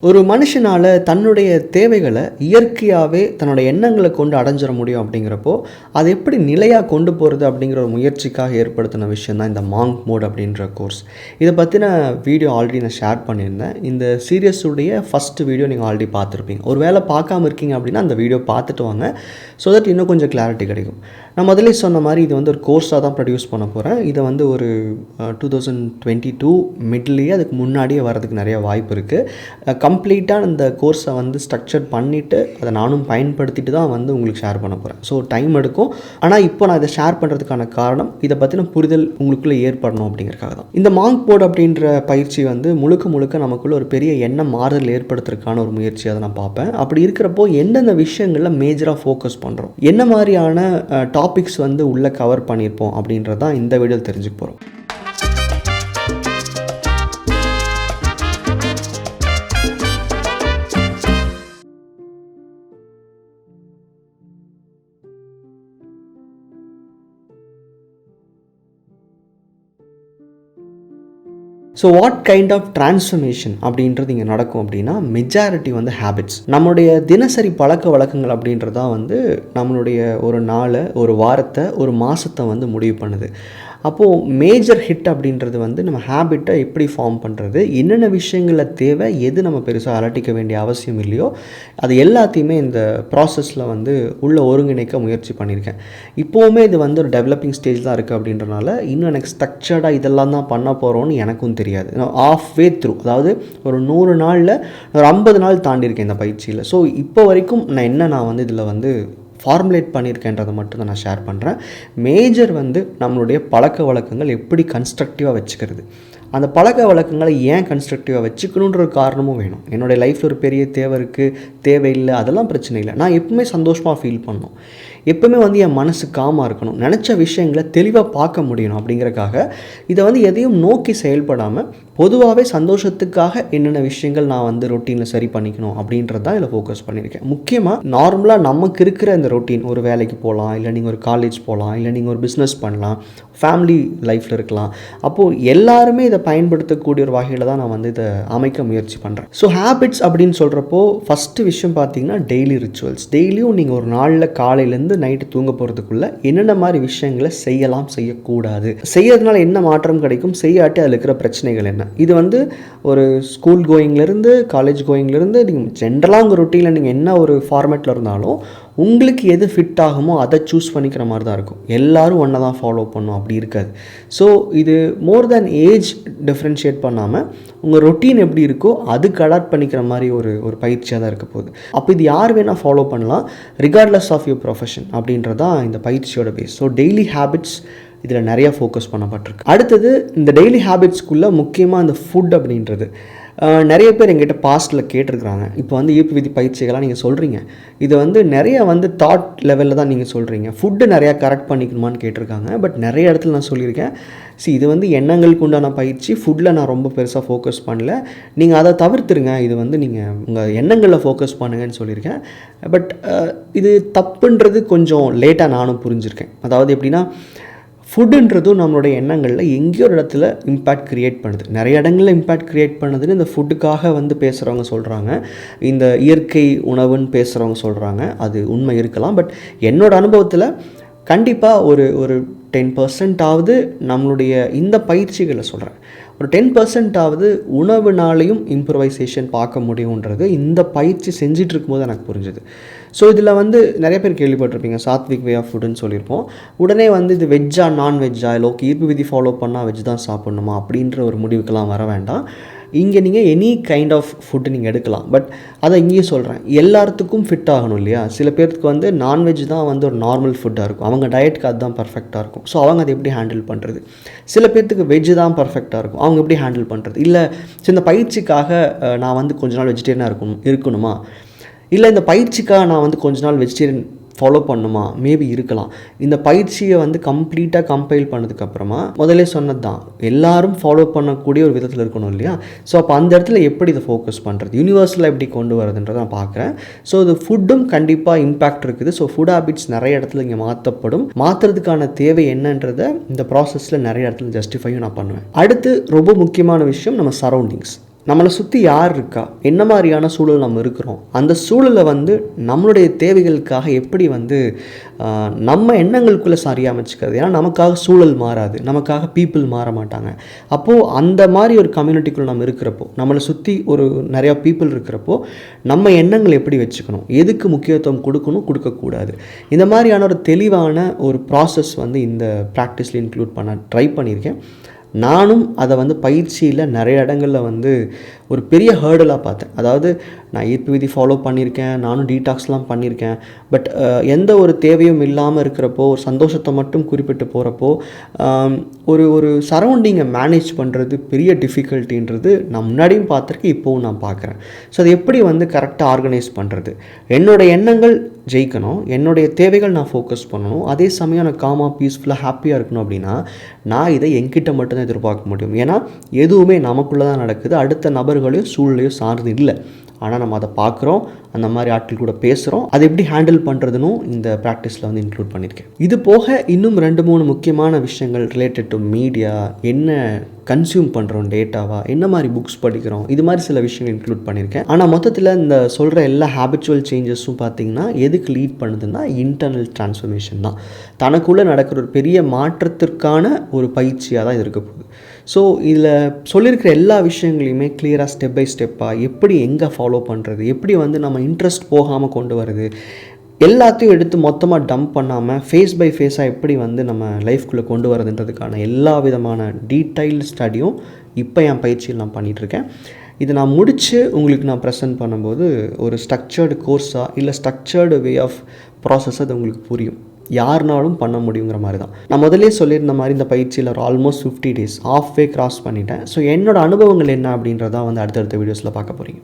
ஒரு மனுஷனால் தன்னுடைய தேவைகளை இயற்கையாகவே தன்னோட எண்ணங்களை கொண்டு அடைஞ்சிட முடியும் அப்படிங்கிறப்போ அதை எப்படி நிலையாக கொண்டு போகிறது அப்படிங்கிற ஒரு முயற்சிக்காக ஏற்படுத்தின விஷயம் தான் இந்த மாங்க் மோட் அப்படின்ற கோர்ஸ். இதை பற்றின வீடியோ ஆல்ரெடி நான் ஷேர் பண்ணியிருந்தேன். இந்த சீரியஸுடைய ஃபஸ்ட்டு வீடியோ நீங்கள் ஆல்ரெடி பார்த்துருப்பீங்க. ஒரு வேளை பார்க்காம இருக்கீங்க அப்படின்னா அந்த வீடியோ பார்த்துட்டு வாங்க, ஸோ தட் இன்னும் கொஞ்சம் கிளாரிட்டி கிடைக்கும். நான் முதலே சொன்ன மாதிரி இது வந்து ஒரு கோர்ஸாக தான் ப்ரொடியூஸ் பண்ண போகிறேன். இதை வந்து ஒரு 2022 மிட்லேயே அதுக்கு முன்னாடியே வரதுக்கு நிறைய வாய்ப்பு இருக்குது. கம்ப்ளீட்டாக இந்த கோர்ஸை வந்து ஸ்ட்ரக்சர் பண்ணிவிட்டு அதை நானும் பயன்படுத்திட்டு தான் வந்து உங்களுக்கு ஷேர் பண்ண போகிறேன். ஸோ டைம் எடுக்கும். ஆனால் இப்போ நான் இதை ஷேர் பண்ணுறதுக்கான காரணம் இதை பற்றின புரிதல் உங்களுக்குள்ளே ஏற்படணும் அப்படிங்கிறதுக்காக தான். இந்த மாங்க் போர்டு அப்படின்ற பயிற்சி வந்து முழுக்க நமக்குள்ள ஒரு பெரிய எண்ண மாறுதல் ஏற்படுத்துறதுக்கான ஒரு முயற்சியாக தான் நான் பார்ப்பேன். அப்படி இருக்கிறப்போ எந்தெந்த விஷயங்களில் மேஜராக ஃபோக்கஸ் பண்ணுறோம், என்ன மாதிரியான டாபிக்ஸ் வந்து உள்ளே கவர் பண்ணியிருப்போம் அப்படின்றதான் இந்த வீடியோ தெரிஞ்சுக்க போகிறோம். So what kind of transformation அப்படின்றது இங்கே நடக்கும் அப்படின்னா, மெஜாரிட்டி வந்து ஹேபிட்ஸ். நம்மளுடைய தினசரி பழக்க வழக்கங்கள் அப்படின்றதான் வந்து நம்மளுடைய ஒரு நாளை, ஒரு வாரத்தை, ஒரு மாதத்தை வந்து முடிவு பண்ணுது. அப்போது மேஜர் ஹிட் அப்படின்றது வந்து நம்ம ஹேபிட்டை எப்படி ஃபார்ம் பண்ணுறது, என்னென்ன விஷயங்களில் தேவை, எது நம்ம பெருசாக அலட்டிக்க வேண்டிய அவசியம் இல்லையோ அது எல்லாத்தையுமே இந்த ப்ராசஸில் வந்து உள்ள ஒருங்கிணைக்க முயற்சி பண்ணியிருக்கேன். இப்போவுமே இது வந்து ஒரு டெவலப்பிங் ஸ்டேஜ் தான் இருக்குது அப்படின்றனால இன்னும் எனக்கு ஸ்ட்ரக்சர்டாக இதெல்லாம் தான் பண்ண போகிறோன்னு எனக்கும் தெரியாது. ஆஃப் வே த்ரூ, அதாவது ஒரு 100 நாளில் ஒரு 50 நாள் தாண்டியிருக்கேன் இந்த பயிற்சியில். ஸோ இப்போ வரைக்கும் நான் வந்து இதில் வந்து ஃபார்முலேட் பண்ணியிருக்கேன்றதை மட்டும் தான் நான் ஷேர் பண்ணுறேன். மேஜர் வந்து நம்மளுடைய பழக்க வழக்கங்கள் எப்படி கன்ஸ்ட்ரக்டிவாக வச்சுக்கிறது, அந்த பழக்க வழக்கங்களை ஏன் கன்ஸ்ட்ரக்டிவாக வச்சுக்கணுன்ற ஒரு காரணமும் வேணும். என்னுடைய லைஃப்பில் ஒரு பெரிய தேவை இருக்குது, தேவையில்லை, அதெல்லாம் பிரச்சனை இல்லை. நான் எப்பவுமே சந்தோஷமாக ஃபீல் பண்ணணும், எப்பவுமே வந்து என் மனசு காமாக இருக்கணும், நினச்ச விஷயங்களை தெளிவாக பார்க்க முடியணும். அப்படிங்கிறக்காக இதை வந்து எதையும் நோக்கி செயல்படாமல் பொதுவாகவே சந்தோஷத்துக்காக என்னென்ன விஷயங்கள் நான் வந்து ரொட்டீனில் சரி பண்ணிக்கணும் அப்படின்றது தான் இதில் ஃபோக்கஸ் பண்ணியிருக்கேன். முக்கியமாக நார்மலாக நமக்கு இருக்கிற இந்த ரொட்டீன், ஒரு வேலைக்கு போகலாம், இல்லை நீங்கள் ஒரு காலேஜ் போகலாம், இல்லை நீங்கள் ஒரு பிஸ்னஸ் பண்ணலாம், ஃபேமிலி லைஃப்பில் இருக்கலாம். அப்போது எல்லாருமே இதை பயன்படுத்தக்கூடிய ஒரு வகையில் தான் நான் வந்து இதை அமைக்க முயற்சி பண்ணுறேன். ஸோ ஹேபிட்ஸ் அப்படின்னு சொல்கிறப்போ ஃபஸ்ட்டு விஷயம் பார்த்தீங்கன்னா டெய்லி ரிச்சுவல்ஸ். டெய்லியும் நீங்கள் ஒரு நாளில் காலையிலேருந்து நைட்டு தூங்க போகிறதுக்குள்ளே என்னென்ன மாதிரி விஷயங்களை செய்யலாம், செய்யக்கூடாது, செய்யறதுனால என்ன மாற்றம் கிடைக்கும், செய்யாட்டி அதில் இருக்கிற பிரச்சனைகள் என்ன. இது வந்து ஒரு ஸ்கூல் கோயிங்லேருந்து காலேஜ் கோயிங்லேருந்து நீங்கள் ஜென்ரலாக உங்கள் ரொட்டீனில் நீங்கள் என்ன ஒரு ஃபார்மேட்டில் இருந்தாலும் உங்களுக்கு எது ஃபிட் ஆகுமோ அதை சூஸ் பண்ணிக்கிற மாதிரி தான் இருக்கும். எல்லோரும் ஒன்றை தான் ஃபாலோ பண்ணணும் அப்படி இருக்காது. ஸோ இது மோர் தேன் ஏஜ் டிஃப்ரென்ஷியேட் பண்ணாமல் உங்கள் ரொட்டீன் எப்படி இருக்கோ அதுக்கு அடாப்ட் பண்ணிக்கிற மாதிரி ஒரு பயிற்சியாக தான் இருக்க போகுது. அப்போ இது யார் வேணால் ஃபாலோ பண்ணலாம், ரிகார்ட்லெஸ் ஆஃப் யுவர் ப்ரொஃபஷன் அப்படின்றதான் இந்த பயிற்சியோட பேஸ். ஸோ டெய்லி ஹேபிட்ஸ் இதில் நிறையா ஃபோக்கஸ் பண்ணப்பட்டிருக்கு. அடுத்தது இந்த டெய்லி ஹேபிட்ஸ்க்குள்ளே முக்கியமாக இந்த ஃபுட் அப்படின்றது நிறைய பேர் எங்கிட்ட பாஸ்ட்டில் கேட்டிருக்கிறாங்க. இப்போ வந்து ஈர்ப்பு விதி பயிற்சிகளாக நீங்கள் சொல்கிறீங்க, இது வந்து நிறைய வந்து தாட் லெவலில் தான் நீங்கள் சொல்கிறீங்க, ஃபுட்டு நிறையா கரெக்ட் பண்ணிக்கணுமான்னு கேட்டிருக்காங்க. பட் நிறைய இடத்துல நான் சொல்லியிருக்கேன், இது வந்து எண்ணங்களுக்கு உண்டான பயிற்சி, ஃபுட்டில் நான் ரொம்ப பெருசாக ஃபோக்கஸ் பண்ணல, நீங்கள் அதை தவிர்த்துருங்க, இது வந்து நீங்கள் உங்கள் எண்ணங்களில் ஃபோக்கஸ் பண்ணுங்கன்னு சொல்லியிருக்கேன். பட் இது தப்புன்றது கொஞ்சம் லேட்டாக நானும் புரிஞ்சுருக்கேன். அதாவது எப்படின்னா, ஃபுட்டுன்றதும் நம்மளுடைய எண்ணங்களில் எங்கேயோ ஒரு இடத்துல இம்பேக்ட் க்ரியேட் பண்ணுது. நிறைய இடங்களில் இம்பேக்ட் க்ரியேட் பண்ணுதுன்னு இந்த ஃபுட்டுக்காக வந்து பேசுகிறவங்க சொல்கிறாங்க, இந்த இயற்கை உணவுன்னு பேசுகிறவங்க சொல்கிறாங்க. அது உண்மை இருக்கலாம். பட் என்னோடய அனுபவத்தில் கண்டிப்பாக ஒரு 10% நம்மளுடைய இந்த பயிற்சிகளை சொல்கிறேன், ஒரு 10% உணவுனாலையும் இம்ப்ரூவைசேஷன் பார்க்க முடியுன்றது இந்த பயிற்சி செஞ்சிட்டு இருக்கும்போது எனக்கு புரிஞ்சுது. ஸோ இதில் வந்து நிறைய பேர் கேள்விப்பட்டிருப்பீங்க, சாத்விக் வே ஆஃப் ஃபுட்டுன்னு சொல்லியிருப்போம். உடனே வந்து இது வெஜ்ஜா நான்வெஜ்ஜா, இல்லை ஓகே ஈர்ப்பு விதி ஃபாலோ பண்ணால் வெஜ் தான் சாப்பிட்ணுமா அப்படின்ற ஒரு முடிவுக்கெல்லாம் வர வேண்டாம். இங்கே நீங்கள் எனி கைண்ட் ஆஃப் ஃபுட்டு நீங்கள் எடுக்கலாம். பட் அதை இங்கேயும் சொல்கிறேன், எல்லாத்துக்கும் ஃபிட் ஆகணும் இல்லையா. சில பேருக்கு வந்து நான்வெஜ் தான் வந்து ஒரு நார்மல் ஃபுட்டாக இருக்கும், அவங்க டயட்டுக்கு அதுதான் பர்ஃபெக்டாக இருக்கும். ஸோ அவங்க அதை எப்படி ஹேண்டில் பண்ணுறது. சில பேர்த்துக்கு வெஜ்ஜு தான் பர்ஃபெக்டாக இருக்கும், அவங்க எப்படி ஹேண்டில் பண்ணுறது. இல்லை இந்த பயிற்சிக்காக நான் வந்து கொஞ்ச நாள் வெஜிடேரியனாக இருக்கணுமா, இல்லை இந்த பயிற்சிக்காக நான் வந்து கொஞ்ச நாள் வெஜிடேரியன் ஃபாலோ பண்ணுமா, மேபி இருக்கலாம். இந்த பயிற்சியை வந்து கம்ப்ளீட்டாக கம்பைல் பண்ணதுக்கப்புறமா முதலே சொன்னது தான், எல்லாரும் ஃபாலோ பண்ணக்கூடிய ஒரு விதத்தில் இருக்கணும் இல்லையா. ஸோ அப்போ அந்த இடத்துல எப்படி இதை ஃபோக்கஸ் பண்ணுறது, யூனிவர்ஸில் எப்படி கொண்டு வரதுன்றதை நான் பார்க்குறேன். ஸோ இது ஃபுட்டும் கண்டிப்பாக இம்பேக்ட் இருக்குது. ஸோ ஃபுட் ஹேபிட்ஸ் நிறைய இடத்துல இங்கே மாற்றுறதுக்கான தேவை என்னன்றதை இந்த ப்ராசஸில் நிறைய இடத்துல ஜஸ்டிஃபையும் நான் பண்ணுவேன். அடுத்து ரொம்ப முக்கியமான விஷயம் நம்ம சரௌண்டிங்ஸ். நம்மளை சுற்றி யார் இருக்கா, என்ன மாதிரியான சூழல் நம்ம இருக்கிறோம், அந்த சூழலை வந்து நம்மளுடைய தேவைகளுக்காக எப்படி வந்து நம்ம எண்ணங்களுக்குள்ளே சரியாக அமைச்சிக்கிறது. ஏன்னா நமக்காக சூழல் மாறாது, நமக்காக பீப்புள் மாற மாட்டாங்க. அப்போது அந்த மாதிரி ஒரு கம்யூனிட்டிக்குள்ளே நம்ம இருக்கிறப்போ, நம்மளை சுற்றி ஒரு நிறையா பீப்புள் இருக்கிறப்போ நம்ம எண்ணங்கள் எப்படி வச்சுக்கணும், எதுக்கு முக்கியத்துவம் கொடுக்கணும், கொடுக்கக்கூடாது, இந்த மாதிரியான ஒரு தெளிவான ஒரு ப்ராசஸ் வந்து இந்த ப்ராக்டிஸில் இன்க்ளூட் பண்ண ட்ரை பண்ணியிருக்கேன். நானும் அதை வந்து பயிற்சியில் நிறைய இடங்களில் வந்து ஒரு பெரிய ஹேர்டலாக பார்த்தேன். அதாவது நான் ஈர்ப்பு விதி ஃபாலோ பண்ணியிருக்கேன், நானும் டீடாக்ஸ்லாம் பண்ணியிருக்கேன். பட் எந்த ஒரு தேவையும் இல்லாமல் இருக்கிறப்போ, ஒரு சந்தோஷத்தை மட்டும் குறிப்பிட்டு போகிறப்போ ஒரு சரௌண்டிங்கை மேனேஜ் பண்ணுறது பெரிய டிஃபிகல்ட்டின்றது நான் முன்னாடியும் பார்த்துருக்கேன், இப்போவும் நான் பார்க்குறேன். ஸோ அது எப்படி வந்து கரெக்டாக ஆர்கனைஸ் பண்ணுறது, என்னோடய எண்ணங்கள் ஜெயிக்கணும், என்னுடைய தேவைகள் நான் ஃபோக்கஸ் பண்ணணும், அதே சமயம் நான் காமாக பீஸ்ஃபுல்லாக ஹாப்பியாக இருக்கணும் அப்படின்னா நான் இதை என்கிட்ட மட்டும்தான் எதிர்பார்க்க முடியும். ஏன்னா எதுவுமே நமக்குள்ளே தான் நடக்குது, அடுத்த நபர்களையோ சூழ்நிலையோ சார்ந்து இல்லை. ஆனால் நம்ம அதை பார்க்குறோம், அந்த மாதிரி ஆட்கள் கூட பேசுகிறோம், அதை எப்படி ஹேண்டில் பண்ணுறதுன்னு இந்த ப்ராக்டிஸில் வந்து இன்க்ளூட் பண்ணியிருக்கேன். இது போக இன்னும் 2-3 முக்கியமான விஷயங்கள் ரிலேட்டட் டு மீடியா, என்ன கன்சியூம் பண்ணுறோம் டேட்டாவா, என்ன மாதிரி புக்ஸ் படிக்கிறோம், இது மாதிரி சில விஷயங்கள் இன்க்ளூட் பண்ணியிருக்கேன். ஆனால் மொத்தத்தில் இந்த சொல்கிற எல்லா ஹேபிச்சுவல் சேஞ்சஸும் பார்த்திங்கன்னா எதுக்கு லீட் பண்ணுதுன்னா இன்டர்னல் டிரான்ஸ்ஃபர்மேஷன் தான். தனக்குள்ளே நடக்கிற ஒரு பெரிய மாற்றத்திற்கான ஒரு பயிற்சியாக தான் இது இருக்க போகுது. ஸோ இதில் சொல்லியிருக்கிற எல்லா விஷயங்களையுமே கிளியராக ஸ்டெப் பை ஸ்டெப்பாக எப்படி எங்கே ஃபாலோ பண்ணுறது, எப்படி வந்து நம்ம இன்ட்ரெஸ்ட் போகாமல் கொண்டு வருது, எல்லாத்தையும் எடுத்து மொத்தமாக டம்ப் பண்ணாமல் ஃபேஸ் பை ஃபேஸாக எப்படி வந்து நம்ம லைஃப்குள்ளே கொண்டு வரதுன்றதுக்கான எல்லா விதமான டீட்டெயில் ஸ்டடியும் இப்போ என் பயிற்சியில் நான் பண்ணிகிட்ருக்கேன். இதை நான் முடித்து உங்களுக்கு நான் ப்ரெசென்ட் பண்ணும்போது ஒரு ஸ்ட்ரக்சர்டு கோர்ஸாக இல்லை ஸ்ட்ரக்சர்டு வே ஆஃப் ப்ராசஸ் அது உங்களுக்கு புரியும், யாருனாலும் பண்ண முடியுங்கிற மாதிரி தான். நான் முதலே சொல்லியிருந்த மாதிரி இந்த பயிற்சியில் ஒரு ஆல்மோஸ்ட் 50 days halfway கிராஸ் பண்ணிட்டேன். ஸோ என்னோடய அனுபவங்கள் என்ன அப்படின்றதான் வந்து அடுத்தடுத்த வீடியோஸில் பார்க்க போகிறீங்க.